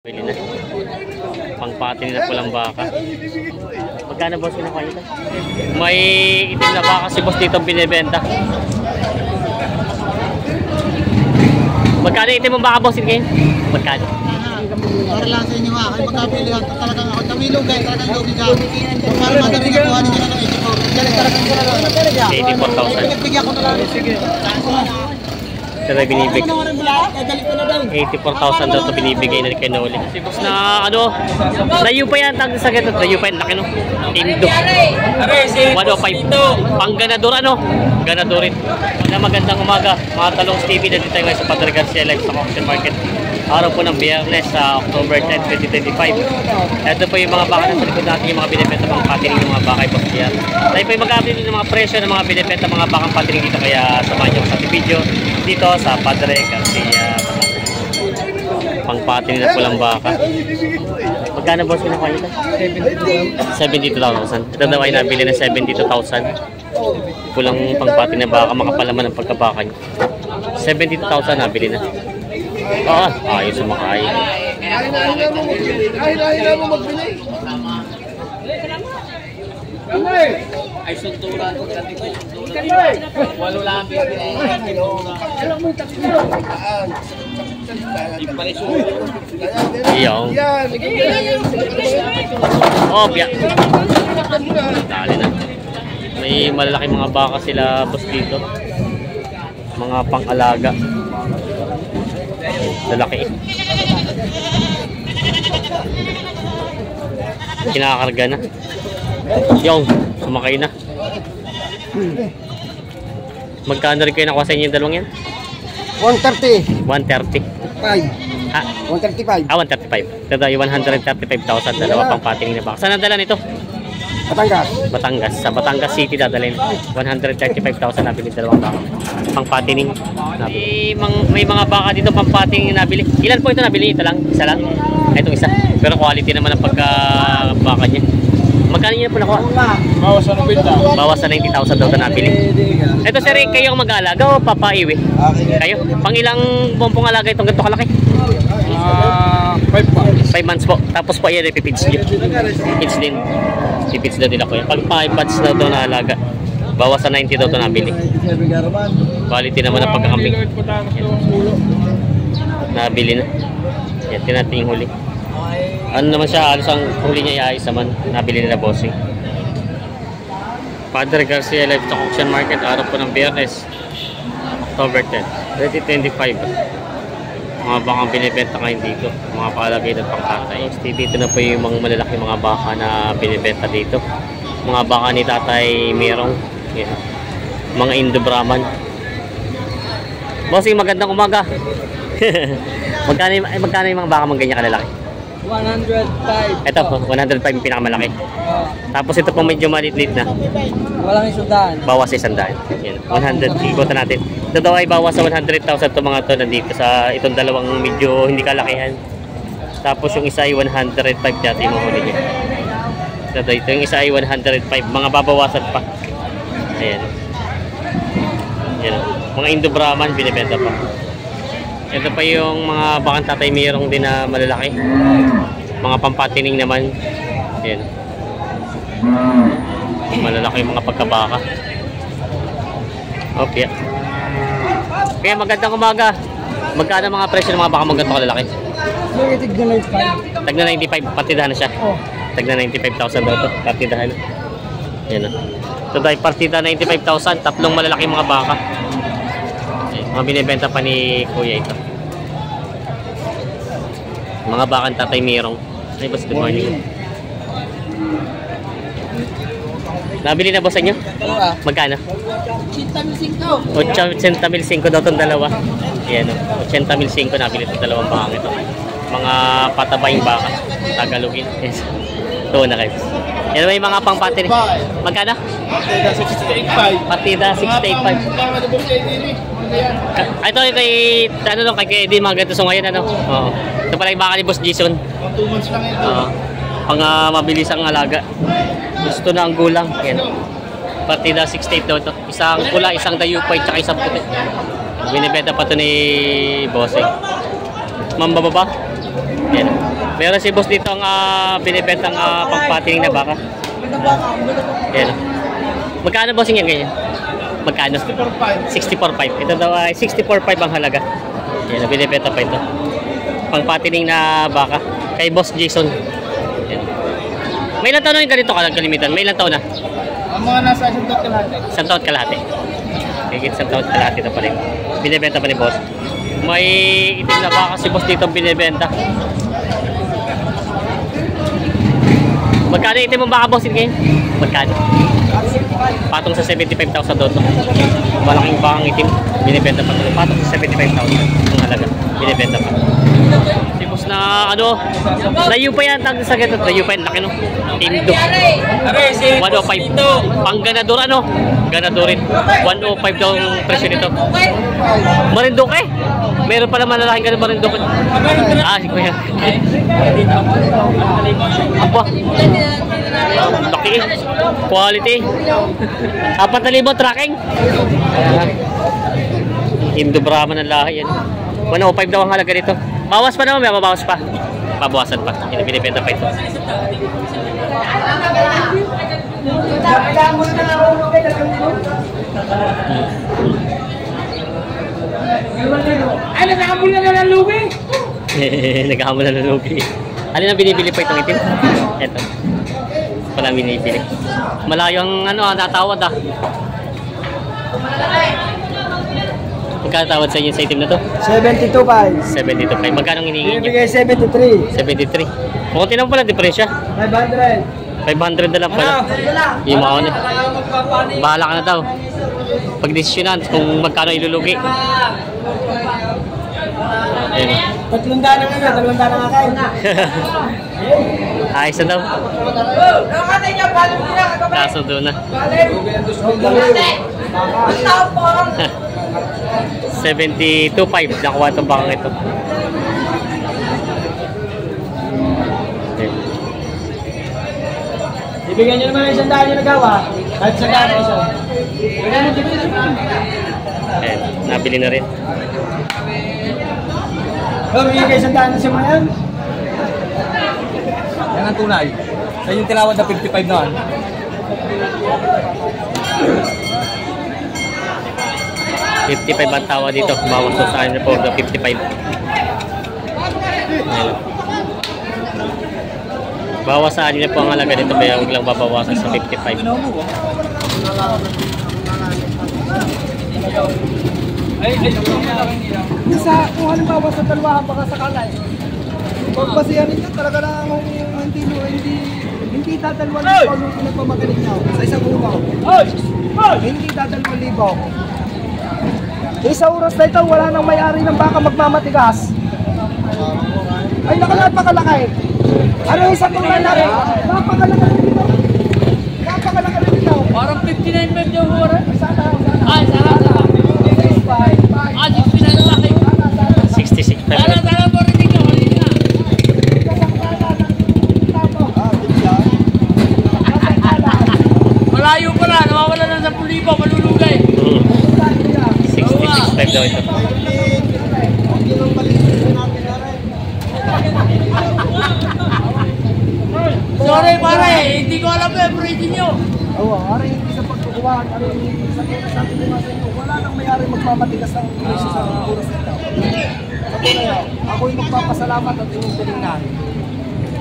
Bili na. Pangpati nila pulang baka. Magkano boss kinukuha nito? May itim na baka si boss dito binibenta. Magkano itim mong baka boss ngayon? Magkano? Para lang sa inyo ha, kayo magkapilihan talagang ako. Tamilog guys, talagang logi ka. Para madaling ako, ano nyo na ng 84. Galing talagang sila lang. 84,000. Bigyan ko na lang. Sige. Ito binibig. 84,000 daw ito binibigay na kay Noli. Si boss na ano, layo pa yan, tag sa ganito, layo pa yan, laki no. Indo. 105. Pang ganador ano? Ganadorin. Na magandang umaga, mga talong TV na dito ngayon sa Padre Garcia Live sa Auction Market. Araw po ng Biyernes sa October 10, 2025. Ito po yung mga baka na sa likod natin, yung mga binibenta mga patining ng mga baka ay positiyan. Tayo po yung mag-update ng mga presyo ng mga binibenta mga bakang patining dito, kaya samahan nyo sa video dito sa Padre Garcia. Pangpati nila pulang baka. Magkano boss kinukuha nito? 72,000. Ito daw ay nabili na 72,000. Pulang pangpati na baka, makapalaman ng pagkabaka nyo. 72,000 nabili na. Ayos sa makain. Ahil mo magbili. Ay sunturan ko dati ko sunturan. Walo lang bibili. Iyaw. Biya. Dali na. May malalaking mga baka sila boss dito. Mga pang-alaga. Lalaki. Kinakarga na. Yung, sumakay na. Magkano rin kayo nakuha sa inyo yung dalawang yan? 130. 130. 135. 135. Ito daw yung 135,000. Dalawa pang patining na baka. Saan ang dala nito? Batangas. Batangas. Sa Batangas City dadalhin. 135,000 nabili dalawang baka. Pang patining. May mga baka dito pang patining nabili. Ilan po ito nabili? Ito lang? Isa lang? Itong isa. Pero quality naman ang pagka-baka niya. Magkano niya po nakuha? Bawas sa 90. Bawas sa 90,000 daw ito nabili. Ito sir, kayo ang mag-aalaga o papaiwi? Kayo? Pang ilang buong alaga itong ganito kalaki? 5 months. 5 months po. Tapos po yan, ipipids nyo. Pids din. Ipids na din ako yan. Pag 5 months na ito na alaga, bawas sa 90 daw ito nabili. Quality naman ang pagkakambing. Nabili na. Yan, tinating huli. Ano naman siya, halos ang huli niya iayos naman. Nabili nila bossing. Padre Garcia Live sa Auction Market, araw po ng Biyernes, October 10, 2025. Mga bakang binibenta ngayon dito, mga palagay ng pangkatay. Dito na po yung mga malalaki mga baka na binibenta dito. Mga baka ni Tatay Merong. Yan. Mga Indo-Brahman. Bossing, magandang umaga. Magkano yung mga baka mga ganyan kalalaki? 105. Ito po, 105 yung pinakamalaki. Tapos ito po medyo maliit na. Walang isundaan. Bawas sa 100. Yan, 100. Ikutan natin. Ito daw ay bawas sa 100,000 itong mga ito nandito sa itong dalawang medyo hindi kalakihan. Tapos yung isa ay 105 dati yung huli niya. Ito yung isa ay 105. Mga babawasan pa. Ayan. Yan. Mga Indo-Brahman binibenta pa. Ito pa yung mga bakang Tatay Merong din na malalaki. Mga pampatining naman. Yan. Malalaki yung mga pagkabaka. Okay. Kaya magandang umaga. Magkano mga presyo ng mga baka magandang kalalaki? Tag na 95. Partidahan na siya. Tag na 95,000 daw ito. Partidahan na. Yan o. Ito dahil partida 95,000. Tatlong malalaki mga baka. Mga binibenta pa ni Kuya ito. Mga bakang Tatay Merong. Ay boss, good morning. Nabili na boss inyo? Magkano? 80,500 daw itong dalawa. Ayan o. 80,500 nabili itong dalawang bakang ito. Mga patabayang baka. Tagalogin. Yes. Ito na kayo. Yan may mga pangpati. Magkano? Partida 685. Partida 685. Ito ano lang kay Eddie, mga ganito so ngayon ano. Oo. Ito pala yung baka ni Boss Jason. 2 months lang ito. Pang mabilis ang alaga. Gusto na ang gulang. Yan. Partida 6'8 daw ito. Isang pula, isang dayupay, tsaka isang puti. Binibenta pa ito ni Bossing. Ma'am, bababa? Yan. Meron si boss dito ang binibentang pangpatining na baka. Yan. Magkano bossing yan ganyan? Magkano? 64.5. Ito daw ay 64.5 ang halaga. Yan, binibenta pa ito. Pangpatining na baka. Kay Boss Jason. Yan. May ilang taon na yung ganito kalimitan? May ilang taon na? Ang mga nasa isang taon kalahati. Isang taon kalahati. Higit isang taon kalahati ito pa rin. Binibenta pa ni Boss. May itim na baka si Boss dito binibenta. Magkano itim mong baka Boss ngayon? Magkano? Patong sa 75,000 doon. Malaking bakang itim. Binibenta pa ito. Patong sa 75,000 ang halaga. Binibenta pa. Si Boss na layo pa yan. Tag sa ganito. Layo pa yan. Laki no. Indo. 105. Pang ganador Ganadorin. 105 daw ang presyo nito. Marinduque. Meron pa naman lalaking ganun Marinduque. Si Kuya. Apa? Laki. Quality. 4,000 tracking. Indo Brahman ang lahi yan. 105 daw ang halaga nito. Bawas pa naman, may mabawas pa. Babawasan pa. Binibenta pa ito. Ay, naghahamol na ng lugi. Naghahamol na ng lugi. Ano na binibili pa itong itim? Ito. Walang binibili. Malayo ang natawad Magkano tawad sa inyo sa itim na to? 72.5. 72.5. Magkano hinihingi nyo? Ibigay 73. 73. Kunti naman pala diferensya. 500. 500 na lang pala. Yung mga ano. Bahala ka na daw. Pag-desisyonan kung magkano ilulugi. Ayun. 300 na nga, 300 na nga kayo. Ayos na daw. Kasundo na. 72.5. Nakuha itong bakang ito. Ibigyan nyo naman isang daan yung nagawa. Kahit isang daan isa. Ayun. Nabili na rin. Ibigay isang daan na siya mo yan. Yan ang tunay. Sa yung tilawad na 55 na. 55 ang tawa dito. Bawas sa akin na po ng 55. Ayun. Bawas sa akin na po ang halaga dito. Kaya huwag lang babawasan sa 55. Sa kung halimbawa sa talwahan baka sakala pagpasiyan ninyo talaga na hindi dadalwan libo nung pinagpamagaling nyo sa isang umaw. Hindi dadalwan libo. Sa oras na ito wala nang may-ari ng baka magmamatigas. Ay napakalaki. Ano yung isang tungan na rin? Napakalaki dito. Napakalaki dito. Parang 59 yung oras. Sana. Ay, sana. 66. Malayo pala, nawawala na 10,000, malulugay. 66 daw ito. Sorry pare, hindi ko alam yung presyo nyo. Oo, ari hindi sa pagkukuhaan, ari sabi ko nga sa inyo, wala nang may-ari magmamatigas ng presyo sa oras na ito. Sabi na ako'y magpapasalamat at inyong tinignan.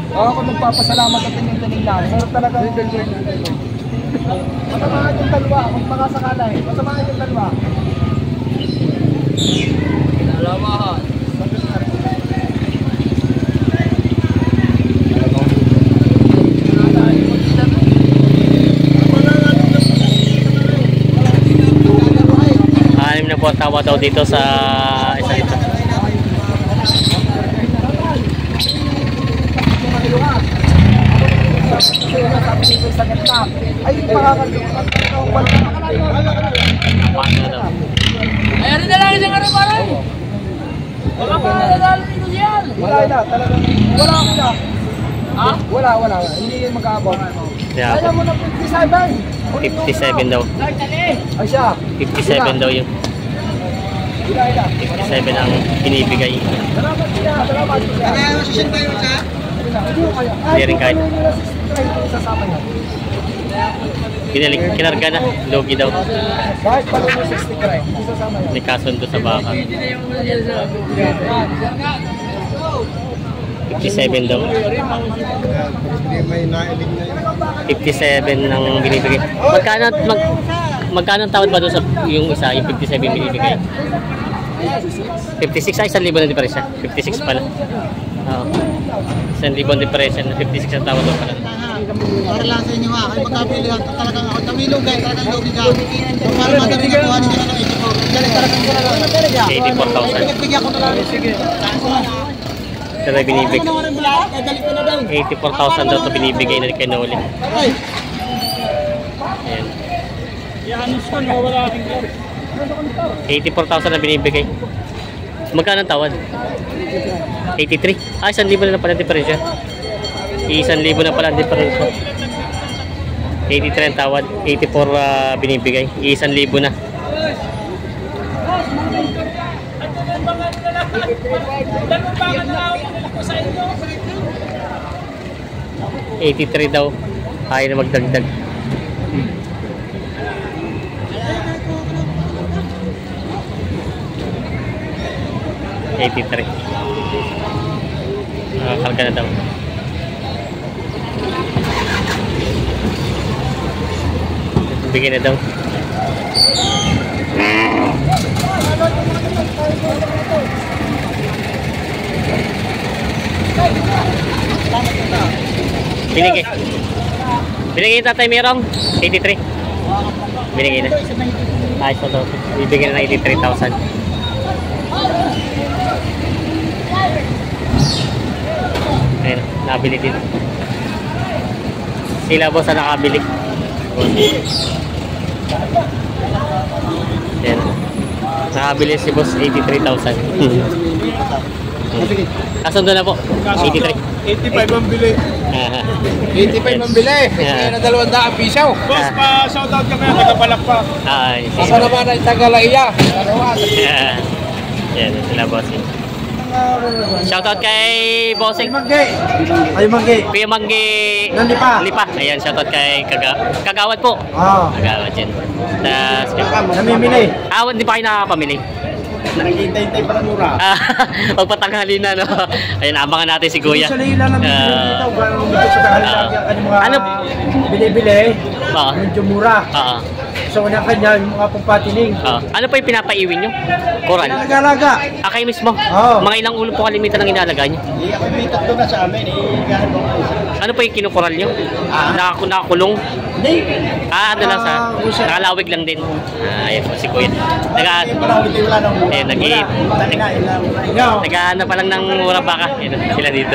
Ako magpapasalamat at inyong tinignan. Pero talaga matamaan yung dalawa, kung mga sakalay, matamaan yung dalawa. Salamat. Anim na po tawa daw dito sa isa dito. Ay, makakalimutan. Paano na daw? Ayan na lang isang pare. Wala pa nadalo dito siyan. Wala na, talagang wala ako na. Ha? Wala. Hindi yun mag-aabot. Yeah, Kaya mo na 57. 57 daw. Ay siya. 57 daw yung Ila. 57 ang binibigay. Salamat. Salamat. Kaya mo 61 sa? Hindi rin kahit. Sasama yan. Kinarga na. Logi daw. Kahit pa rin yung 60 grind, isasama yan. May kasundo sa baka. 57 daw. 57 ng binibigay. Magkano ang tawad ba doon sa yung isa, yung 57 binibigay? 56 ay 1,000 na diferensya. 56 pala. Oo. 1,000 ang diferensya na 56 ang tawad doon pala. Para lang sa inyo ha, kayo magkapilihan talagang ako tamilog guys, talagang logi ka. So para madali na kuha nila ng 84. Galing talagang ko na lang talaga. 84,000. Bigyan ko na lang. Sige. Ito na binibigay. Ano rin pala? Dali ko na daw. 84,000 daw ito binibigay na kay Noli. Ay. Ayan. Yanos ko na wala aking car. 84,000 na binibigay. Magkano ang tawad? 83. Ah, 1,000 na pala ang diferensya. 1,000 na pala ang diferensya. 83 ang tawad. 84 binibigay. 1,000 na. $83 daw. Ayaw na magdagdag. $83. Karga na daw. Bigyan na daw. Binigay. Binigay yung tatay Merong 83. Binigay na. Ayos na daw. Bibigyan na ng 83,000. Ayun, nabili din. Sila boss na nakabili. Ayan. Nakabili si boss 83,000. Kasundo na po. 83. 85 ang bili. 85 ang bili. Kaya na 200 piso. Boss, pa-shoutout ka kaya taga-Balak pa. Ay, Ako naman ay taga-Laiya. yan sila boss. Shoutout kay Bossing. Ay, Mangge. Kuya Mangge Lipa. Lipa. Ayan, shoutout kay Kagawad po. Oo. Kagawad yan. Tas, Namimili. hindi pa kayo nakakapamili. Nakikintay-tay para mura. Pagpatanghali na, no? Ayan, abangan natin si Kuya. Usually lang ang dito. Gano'n dito sa dahil ang mga Ano? binibili. Oo. Medyo mura. Oo. So, kanya yung mga pampatining. Ano pa yung pinapaiwin nyo? Koral? Nag-alaga. Kayo mismo? Oo. Mga ilang ulo po kalimitan ang inalaga nyo? Hindi ako may tatlo na sa amin. Gahan mo ko. Ano pa yung kinukoral nyo? Nakakulong? Hindi. Ano lang sa... Nakalawig lang din. Ayan po si Kuya. Nag-ano pa lang ng murang baka. Ayan, sila dito.